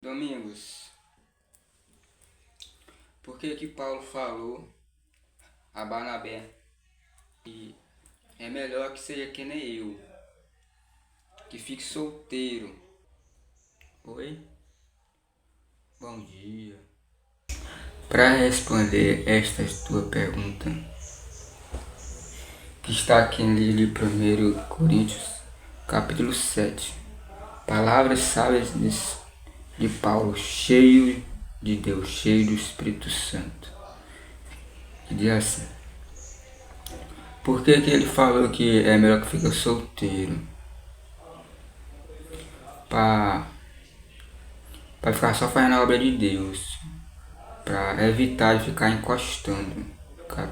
Domingos, por que que Paulo falou a Barnabé que é melhor que seja que nem eu, que fique solteiro? Oi? Bom dia. Para responder esta tua pergunta, que está aqui no livro de 1 Coríntios, capítulo 7, palavras sábias de Paulo, cheio de Deus, cheio do Espírito Santo, que diz assim: por que que ele falou que é melhor que fique solteiro? Para ficar só fazendo a obra de Deus, para evitar de ficar encostando, ficar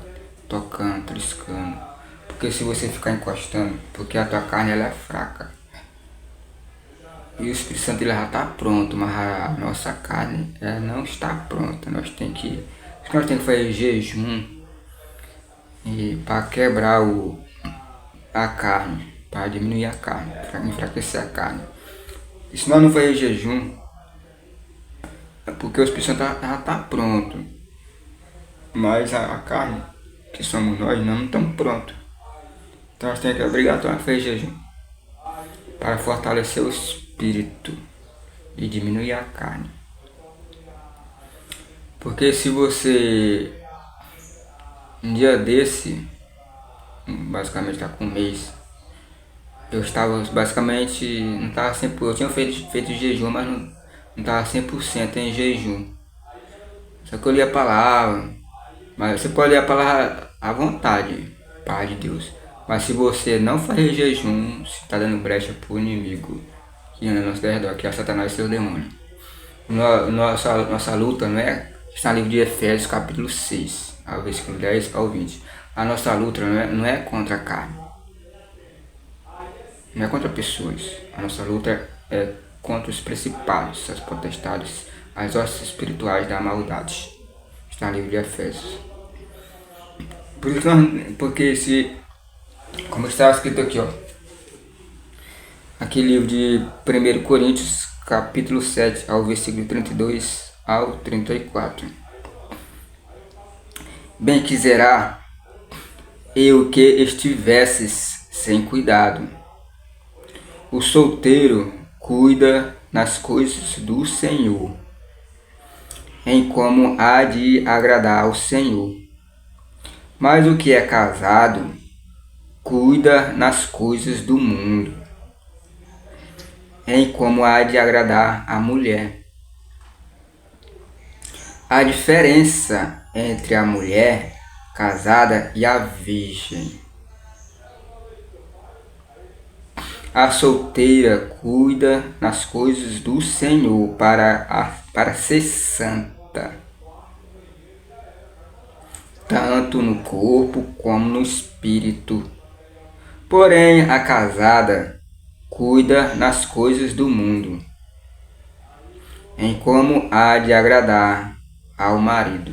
tocando, triscando. Porque se você ficar encostando, porque a tua carne ela é fraca, e o Espírito Santo ele já está pronto, mas a nossa carne ela não está pronta. Nós temos que fazer jejum e para quebrar a carne, para diminuir a carne, para enfraquecer a carne. E se nós não fazer jejum, é porque o Espírito Santo já está pronto, mas a carne, que somos nós, não estamos prontos. Então nós temos que obrigatoriamente fazer jejum para fortalecer o espírito e diminuir a carne. Porque se você um dia desse, basicamente está com um mês, eu estava basicamente, não estava 100%, eu tinha feito jejum, mas não estava 100% em jejum. Só que eu li a palavra, mas você pode ler a palavra à vontade, Pai de Deus. Mas se você não fazer jejum, você está dando brecha para o inimigo que anda ao nosso redor, que é Satanás e seus demônios. Nossa luta não é, está no livro de Efésios capítulo 6, ao versículo 10 ao 20. A nossa luta não é contra a carne, não é contra pessoas. A nossa luta é contra os principados, as potestades, as hostes espirituais da maldade. Está no livro de Efésios. Porque se, como está escrito aqui, aqui livro de 1 Coríntios, capítulo 7, ao versículo 32 ao 34. Bem quiserá eu que estivesses sem cuidado. O solteiro cuida nas coisas do Senhor, em como há de agradar ao Senhor. Mas o que é casado cuida nas coisas do mundo, em como há de agradar a mulher. A diferença entre a mulher casada e a virgem: a solteira cuida nas coisas do Senhor para ser santa, tanto no corpo como no espírito. Porém, a casada cuida nas coisas do mundo, em como há de agradar ao marido.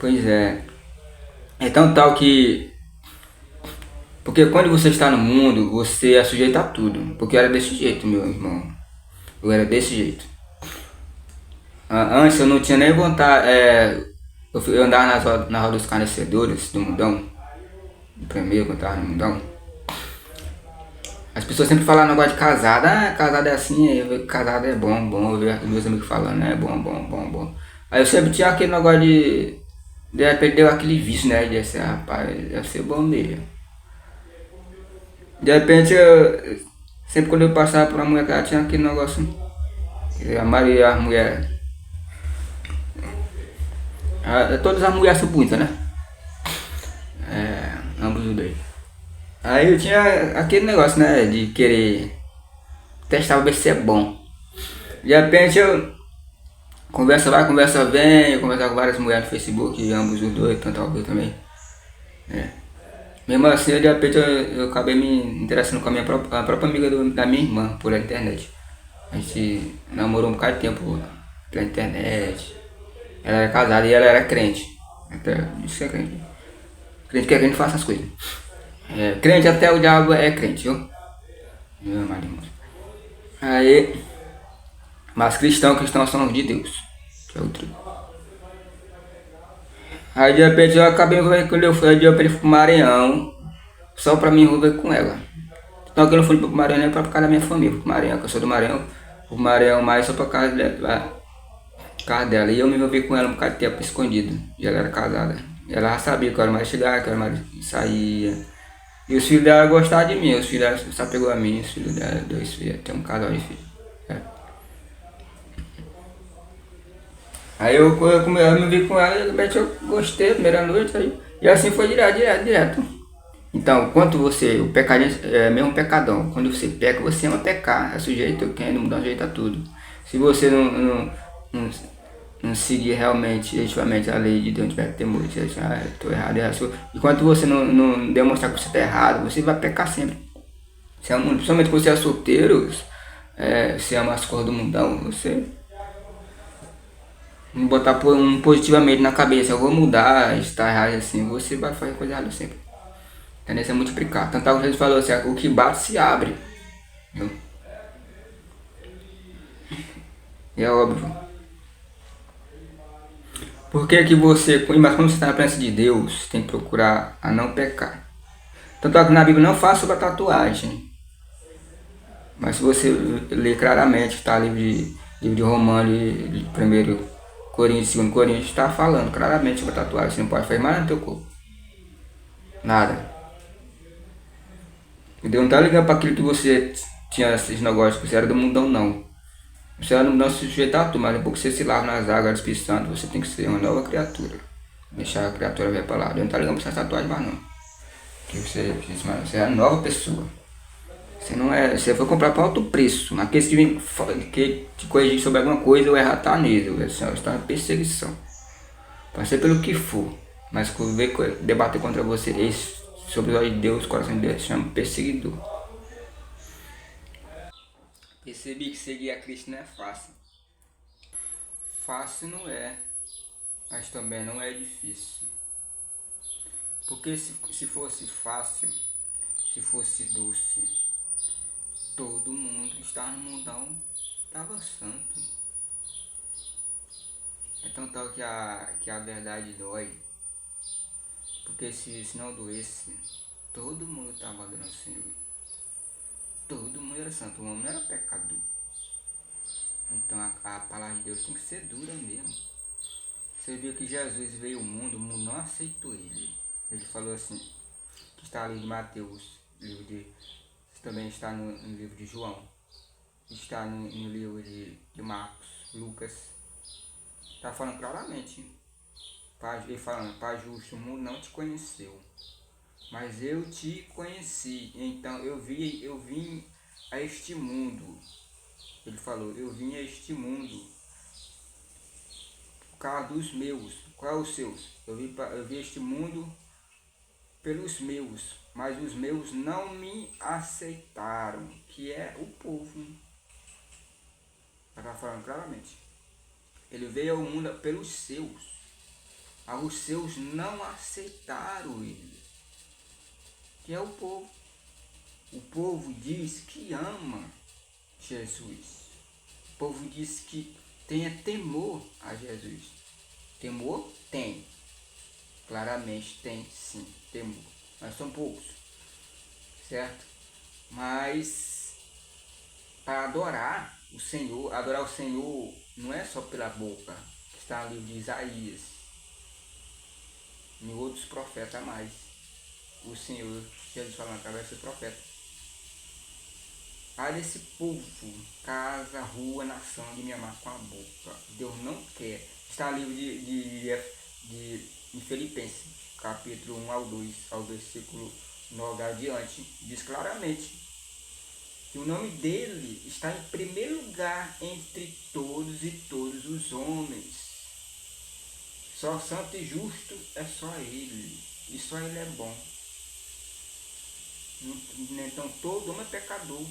Pois é. Então tal que... Porque quando você está no mundo, você é sujeito a tudo. Porque eu era desse jeito, meu irmão. Eu era desse jeito. Antes eu não tinha nem vontade. Eu andava na roda dos carnecedores do mundão. Primeiro que eu estava no mundão. As pessoas sempre falavam negócio de casado. Ah, casado é assim, casado é bom. Eu vi meus amigos falando, né? Bom. Aí eu sempre tinha aquele negócio de repente deu aquele vício, né? De ser, rapaz, deve ser bom mesmo. De repente sempre quando eu passava por uma mulher que ela tinha aquele negócio. A maioria das mulheres. Todas as mulheres são bonitas, né? Ambos os dois. Aí eu tinha aquele negócio, né? De querer testar pra ver se é bom. De repente eu conversa vai, conversa vem, eu conversava com várias mulheres no Facebook, ambos os dois, tanto ao também. Mesmo assim, de repente eu acabei me interessando com a própria amiga da minha irmã, por internet. A gente namorou um bocado de tempo pela internet. Ela era casada e ela era crente. Até isso é crente. Crente que é crente faz essas coisas. Crente até o diabo é crente, viu? Meu amado irmão. Aí, mas cristãos são os de Deus. Que é outro. Aí de repente eu acabei envolvendo quando eu fui, de repente eu fui pro Maranhão, só pra me envolver com ela. Então que eu não fui pro Maranhão nem pra casa da minha família, fui pro Maranhão, que eu sou do Maranhão, o Maranhão mais só pra casa dela, casa dela. E eu me envolvi com ela um bocado de tempo escondido. E ela era casada. E ela já sabia que eu era mais chegar, que eu era mais saía. E os filhos dela gostavam de mim, os filhos dela só pegou a mim, os filhos dela, dois filhos, tem um casal de filhos. É. Aí eu me vi com ela e de repente eu gostei, primeira noite, aí, e assim foi direto. Então, quando você, o pecadinho é mesmo pecadão, quando você peca, você ama pecar, é sujeito, querendo mudar jeito a tudo. Se você não, não seguir realmente, efetivamente a lei de Deus, não tiver temor, você diz, ah, eu tô errado, enquanto você não demonstrar que você está errado, você vai pecar sempre. Você ama, principalmente quando você é solteiro, você ama as coisas do mundão, você não botar positivamente na cabeça, eu vou mudar, está errado assim, você vai fazer coisa errada sempre. A tendência é multiplicar. Tanto é que Jesus falou assim, o que bate se abre. Viu? E é óbvio. Por que que você, mas quando você está na presença de Deus, tem que procurar a não pecar. Tanto é que na Bíblia não fala sobre a tatuagem. Mas se você ler claramente, está livro de Romano e 1 Coríntios, 2 Coríntios, está falando claramente sobre a tatuagem. Você não pode fazer mais no teu corpo. Nada. Deus não está ligando para aquilo que você tinha esses negócios, que você era do mundão, não. Você não se sujeitar a tudo, mas depois que você se lava nas águas do Espírito Santo, você tem que ser uma nova criatura. Deixar a criatura vir para lá. Deus não está ligando para essa tatuagem mais não. Que você é uma nova pessoa. Você não é. Você foi comprar por alto preço. Aqueles que vêm que te corrigir sobre alguma coisa, o errado está nele. Você está na perseguição. Pode ser pelo que for. Mas debater contra você sobre os olhos de Deus, o coração de Deus, chama perseguidor. Percebi que seguir a Cristo não é fácil. Fácil não é, mas também não é difícil. Porque se fosse fácil, se fosse doce, todo mundo que está no mundão estava santo. É tão tal que a verdade dói. Porque se não doesse, todo mundo estava adorando o Senhor. Todo mundo era santo, o homem não era pecador. Então a palavra de Deus tem que ser dura mesmo. Você viu que Jesus veio ao mundo, o mundo não aceitou ele. Ele falou assim, que está ali de Mateus, também está no livro de João, está no livro de Marcos, Lucas. Está falando claramente. Ele falando, Pai justo, o mundo não te conheceu, mas eu te conheci. Então eu vim a este mundo. Ele falou, eu vim a este mundo por causa dos meus. Qual é os seus? Eu vim a este mundo pelos meus, mas os meus não me aceitaram, que é o povo. Ela está falando claramente. Ele veio ao mundo pelos seus. Os seus não aceitaram ele, que é o povo. O povo diz que ama Jesus. O povo diz que tenha temor a Jesus. Temor tem. Claramente tem sim, temor. Mas são poucos. Certo? Mas para adorar o Senhor não é só pela boca, que está no livro de Isaías. Em outros profetas a mais. O Senhor, Jesus falando através dos profetas. Ai desse povo, casa, rua, nação, de me amar com a boca. Deus não quer. Está no livro de Filipenses, capítulo 1 ao 2, ao versículo 9 adiante. Diz claramente que o nome dele está em primeiro lugar entre todos e todos os homens. Só santo e justo é só ele. E só ele é bom. Então todo homem é pecador.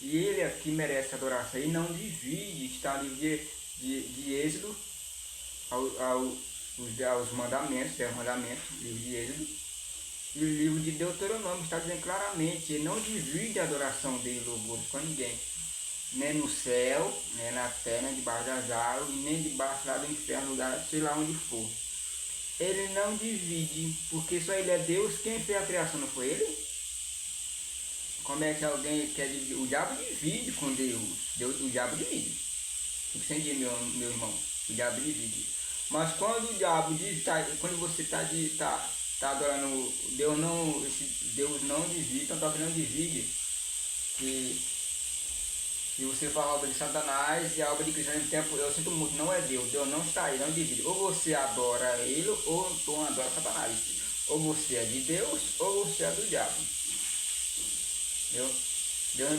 E ele é que merece adoração. E não divide. Está no livro de Êxodo aos mandamentos, 10 mandamentos, livro de Êxodo. E o livro de Deuteronômio está dizendo claramente. Ele não divide a adoração dele, louvores com ninguém. nem no céu, nem na terra, nem debaixo das águas, e nem debaixo lá do inferno, lugar, sei lá onde for. Ele não divide, porque só ele é Deus. Quem fez a criação não foi ele? Como é que alguém quer dividir? O diabo divide com Deus, o diabo divide. Fique sem dia, meu irmão. O diabo divide. Mas quando o diabo diz, quando você tá adorando Deus, não, esse Deus não divide, tanto que não divide, que se você fala a obra de Satanás e a obra de Cristo ao mesmo tempo, eu sinto muito, não é Deus não está aí, não divide. Ou você adora ele, ou então adora Satanás. Ou você é de Deus, ou você é do diabo. Entendeu? Deus